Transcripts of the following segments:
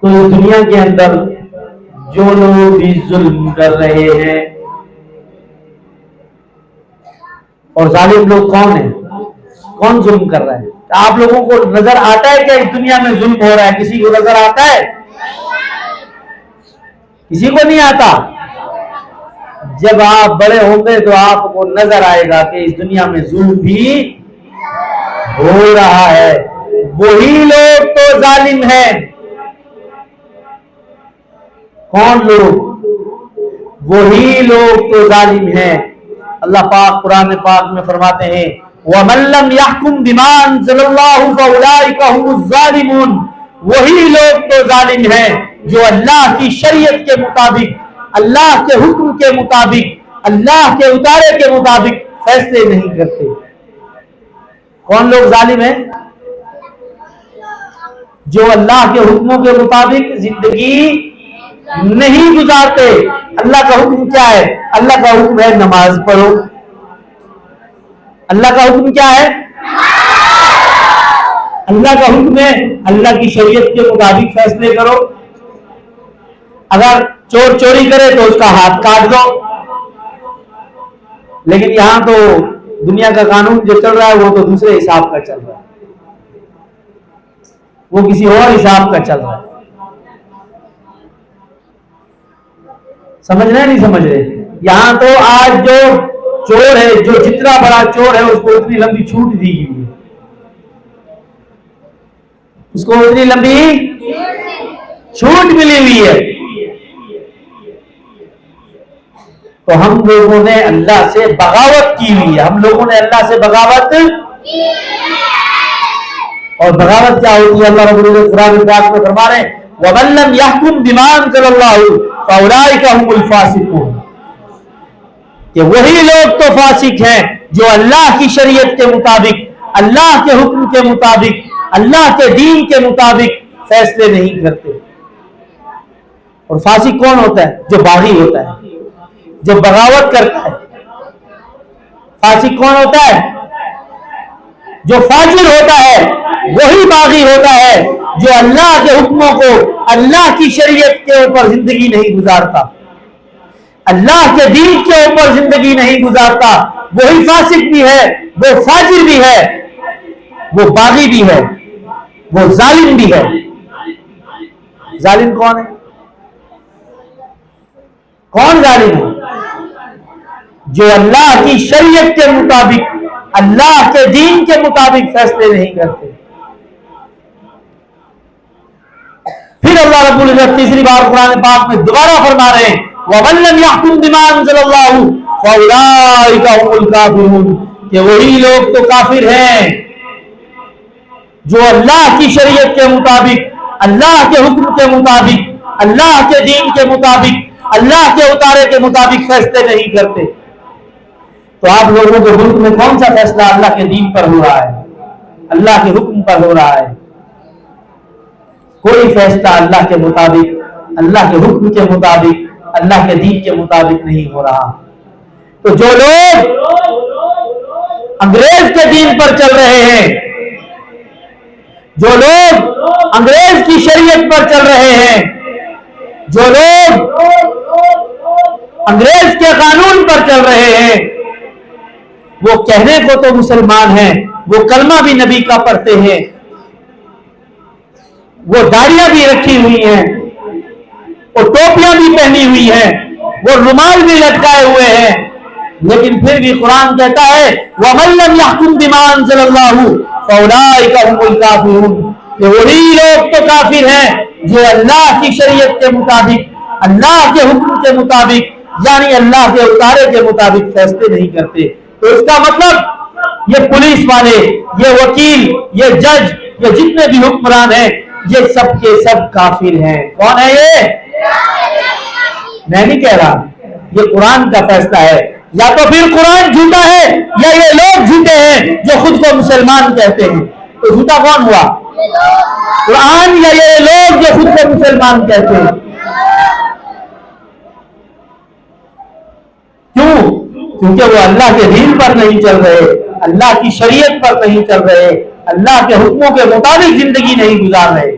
तो इस दुनिया के अंदर जो लोग भी जुल्म कर रहे हैं, और जालिम लोग कौन है, कौन जुल्म कर रहा है? आप लोगों को नजर आता है क्या इस दुनिया में जुल्म हो रहा है? किसी को नजर आता है? किसी को नहीं आता। जब आप बड़े होंगे तो आपको नजर आएगा कि इस दुनिया में जुल्म भी हो रहा है। वही लोग तो जालिम हैं। कौन लोग? वही लोग तो जालिम हैं। अल्लाह पाक कुरान पाक में फरमाते हैं, वमल्लम यहकुम बिमा अंज़लल्लाहु फउलाइका हुमुज़ ज़ालिमून। वही लोग तो जालिम हैं जो अल्लाह की शरीयत के मुताबिक, अल्लाह के हुक्म के मुताबिक, अल्लाह के उतारे के मुताबिक फैसले नहीं करते। कौन लोग जालिम हैं? जो अल्लाह के हुक्मों के मुताबिक जिंदगी नहीं गुजारते। अल्लाह का हुक्म क्या है? अल्लाह का हुक्म है नमाज पढ़ो। अल्लाह का हुक्म क्या है? अल्लाह का हुक्म है अल्लाह की शरीयत के मुताबिक फैसले करो। अगर चोर चोरी करे तो उसका हाथ काट दो। लेकिन यहां तो दुनिया का कानून जो चल रहा है वो तो दूसरे हिसाब का चल रहा है, वो किसी और हिसाब का चल रहा है। समझ रहे नहीं समझ रहे? यहां तो आज जो चोर है, जो जितना बड़ा चोर है, उसको उतनी लंबी छूट दी गई है। उसको उतनी लंबी छूट मिली हुई है। तो हम लोगों ने अल्लाह से बगावत की हुई है। हम लोगों ने अल्लाह से बगावत, और बगावत क्या होती है? अल्लाह रब्बुल इज्जत कुरान पाक में फरमा रहे हैं, वमल्लम यहकुम बिमा अंज़लल्लाहु फउलाइका हुमुल फासिकून। कि वही लोग तो फासिक हैं जो अल्लाह की शरीयत के मुताबिक, अल्लाह के हुक्म के मुताबिक, अल्लाह के दीन के मुताबिक फैसले नहीं करते। और फासिक कौन होता है? जो बागी होता है, जो बगावत करता है। फासिक कौन होता है? जो फाजिर होता है। वही बागी होता है जो अल्लाह के हुक्मों को, अल्लाह की शरीयत के ऊपर जिंदगी नहीं गुजारता, अल्लाह के दीन के ऊपर जिंदगी नहीं गुजारता। वही फासिक भी है, वो फाजिर भी है, वो बागी भी है, वो जालिम भी है। जालिम कौन है? कौन जालिम है? जो अल्लाह की शरीयत के मुताबिक, अल्लाह के दीन के मुताबिक फैसले नहीं करते। फिर अल्लाह रब्बुल इज्जत तीसरी बार कुरान पाक में दोबारा फरमा रहे हैं, वमल्लम यहकुम बिमा अंज़लल्लाहु फउलाइका हुमुल काफिरून। कि वही लोग तो काफिर हैं जो अल्लाह की शरीयत के मुताबिक, अल्लाह के हुक्म के मुताबिक, अल्लाह के दीन के मुताबिक, अल्लाह के उतारे के मुताबिक फैसले नहीं करते। तो आप लोगों के मुल्क में कौन सा फैसला अल्लाह के दीन पर हो रहा है, अल्लाह के हुक्म पर हो रहा है? कोई फैसला अल्लाह के मुताबिक, अल्लाह के हुक्म के मुताबिक, अल्लाह के दीन के मुताबिक नहीं हो रहा। तो जो लोग अंग्रेज के दीन पर चल रहे हैं, जो लोग अंग्रेज की शरीयत पर चल रहे हैं, जो लोग अंग्रेज के कानून पर चल रहे हैं, वो कहने को तो मुसलमान हैं, वो कलमा भी नबी का पढ़ते हैं, वो दाढ़ियां भी रखी हुई हैं, वो टोपियां भी पहनी हुई हैं, वो रुमाल भी लटकाए हुए हैं, लेकिन फिर भी कुरान कहता है वमल्लम यहकुम बिमा अंज़लल्लाहु फउलाइका हुमुल काफिरून। कि वही लोग तो काफिर हैं जो अल्लाह की शरीयत के मुताबिक, अल्लाह के हुक्म के मुताबिक, यानी अल्लाह के उतारे के मुताबिक फैसले नहीं करते। तो इसका मतलब ये पुलिस वाले, ये वकील, ये जज, ये जितने भी हुक्मरान हैं, ये सब के सब काफिर हैं। कौन है ये? मैं नहीं कह रहा, ये कुरान का फैसला है। या तो फिर कुरान झूठा है या ये लोग झूठे हैं जो खुद को मुसलमान कहते हैं। तो झूठा कौन हुआ? कुरान या ये लोग जो खुद को मुसलमान कहते हैं। क्यों? क्योंकि वो अल्लाह के दीन पर नहीं चल रहे, अल्लाह की शरीयत पर नहीं चल रहे, अल्लाह के हुक्मों के मुताबिक जिंदगी नहीं गुजार रहे।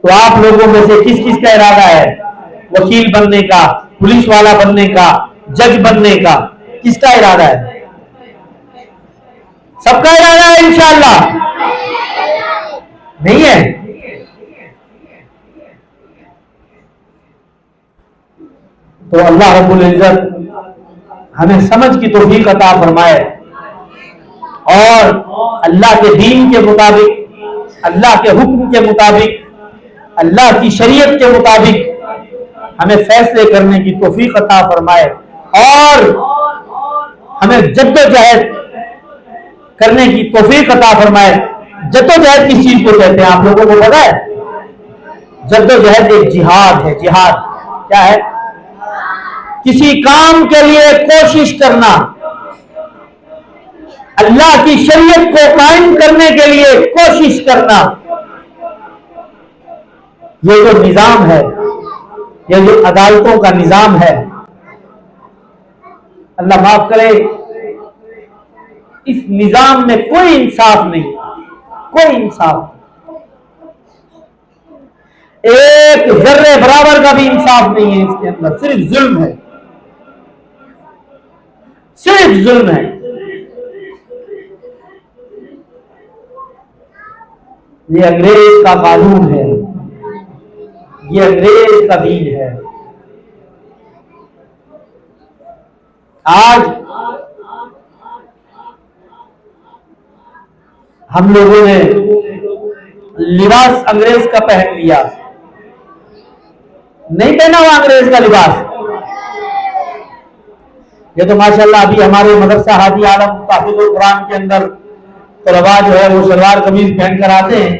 तो आप लोगों में से किस किस का इरादा है वकील बनने का, पुलिस वाला बनने का, जज बनने का? किसका इरादा है? सबका इरादा है इंशाअल्लाह? नहीं है? तो अल्लाह रब्बुल इज्जत हमें समझ की तौफीक अता फरमाए और अल्लाह के दीन के मुताबिक, अल्लाह के हुक्म के मुताबिक, अल्लाह की शरीयत के मुताबिक हमें फैसले करने की तौफीक अता फरमाए और हमें जद्दोजहद करने की तौफीक अता फरमाए। जद्दोजहद किस चीज को कहते हैं आप लोगों को पता है? जद्दोजहद एक जिहाद है। जिहाद क्या है? किसी काम के लिए कोशिश करना, अल्लाह की शरीयत को कायम करने के लिए कोशिश करना। ये जो निजाम है, ये जो अदालतों का निजाम है, अल्लाह माफ करे, इस निजाम में कोई इंसाफ नहीं, कोई इंसाफ, एक जर्रे बराबर का भी इंसाफ नहीं है इसके अंदर। सिर्फ जुल्म है, सिर्फ जुल्म है। ये अंग्रेज का कानून है, ये अंग्रेज का दीन है। आज हम लोगों ने लिबास अंग्रेज का पहन लिया, नहीं पहना हुआ अंग्रेज का लिबास। ये तो माशाल्लाह अभी हमारे मदरसा हादी आलम ताफीजुल कुरान के अंदर तलबा जो है वो सलवार कमीज पहन कर आते हैं,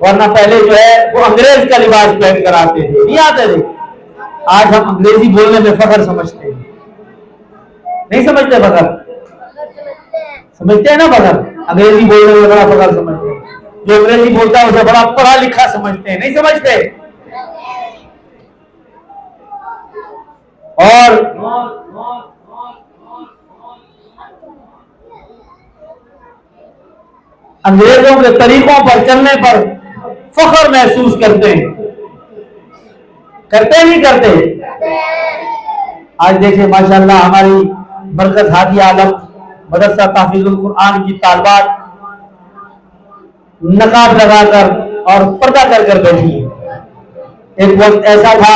वरना पहले जो है वो अंग्रेज का लिबास पहन कर आते थे, नहीं आते थे। आज हम अंग्रेजी बोलने में फख्र समझते हैं, नहीं समझते फख्र? समझते हैं ना फख्र? अंग्रेजी बोलने में बड़ा फख्र समझते हैं। जो अंग्रेजी बोलता है उसे बड़ा पढ़ा लिखा समझते हैं, नहीं समझते? और अंग्रेजों के तरीकों पर चलने पर फख्र महसूस करते हैं, करते नहीं करते? आज देखिए माशाल्लाह हमारी बरकत हादी आलम मदरसा ताफीजुल कुरान की तालिबात नकाब लगाकर और पर्दा कर बैठी है। एक वक्त ऐसा था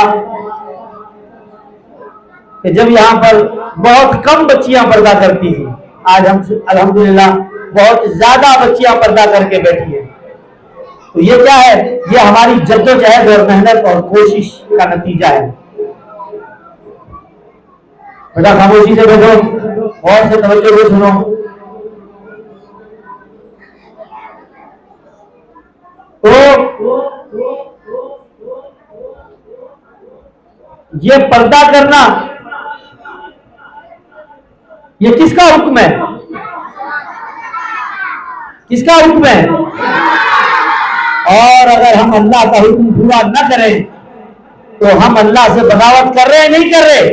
कि जब यहाँ पर बहुत कम बच्चियां पर्दा करती थी। आज हम अल्हम्दुलिल्लाह बहुत ज्यादा बच्चियां पर्दा करके बैठी है। तो ये क्या है? ये हमारी जद्दोजहद और मेहनत और कोशिश का नतीजा है। बेटा खामोशी से बैठो और से तवज्जो से सुनो। तो ये पर्दा करना ये किसका हुक्म है? किसका हुक्म है? और अगर हम अल्लाह का हुक्म पूरा न करें तो हम अल्लाह से बगावत कर रहे हैं, नहीं कर रहे?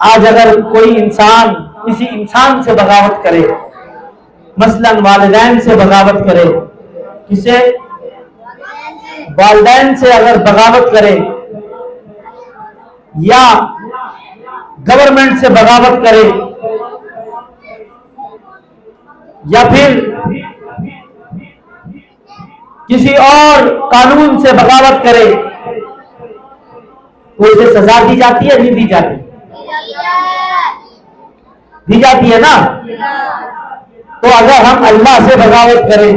आज अगर कोई इंसान किसी इंसान से बगावत करे, मसलन वालिदैन से बगावत करे, किसे? वालिदैन से अगर बगावत करे या गवर्नमेंट से बगावत करे या फिर किसी और कानून से बगावत करे तो उसे सजा दी जाती है, नहीं दी जाती? दी जाती है ना? तो अगर हम अल्लाह से बगावत करें,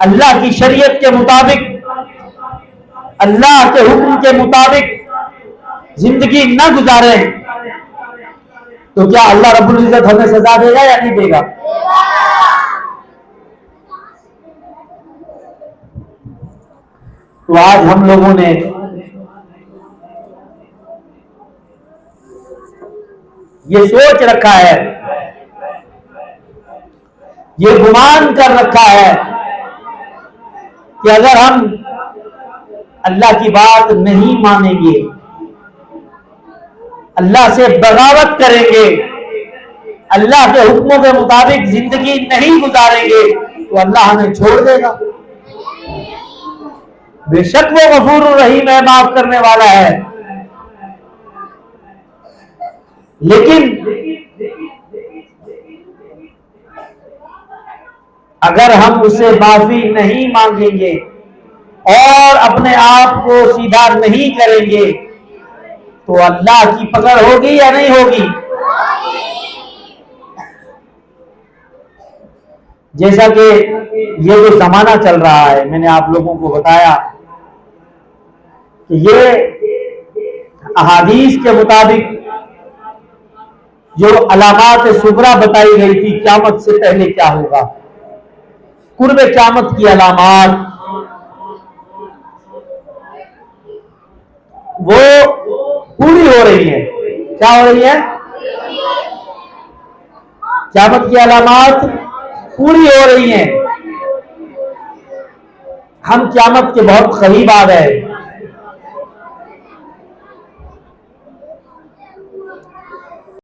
अल्लाह की शरीयत के मुताबिक, अल्लाह के हुक्म के मुताबिक जिंदगी न गुजारें तो क्या अल्लाह रब्बुल इज्जत हमें सजा देगा या नहीं देगा? तो आज हम लोगों ने ये सोच रखा है, ये गुमान कर रखा है कि अगर हम अल्लाह की बात नहीं मानेंगे, अल्लाह से बगावत करेंगे अल्लाह के हुक्मों के मुताबिक जिंदगी नहीं गुजारेंगे तो अल्लाह हमें छोड़ देगा। बेशक वो गफूर रहीम है, माफ करने वाला है, लेकिन अगर हम उससे माफी नहीं मांगेंगे और अपने आप को सीधा नहीं करेंगे तो अल्लाह की पकड़ होगी या नहीं होगी? जैसा कि ये जो जमाना चल रहा है, मैंने आप लोगों को बताया कि ये अहादीस के मुताबिक जो अलामात सुगरा बताई गई थी क़यामत से पहले क्या होगा, कुर्ब क़यामत की अलामात, वो पूरी हो रही है। क्या हो रही है? क़यामत की अलामात पूरी हो रही हैं। हम क़यामत के बहुत करीब आ गए।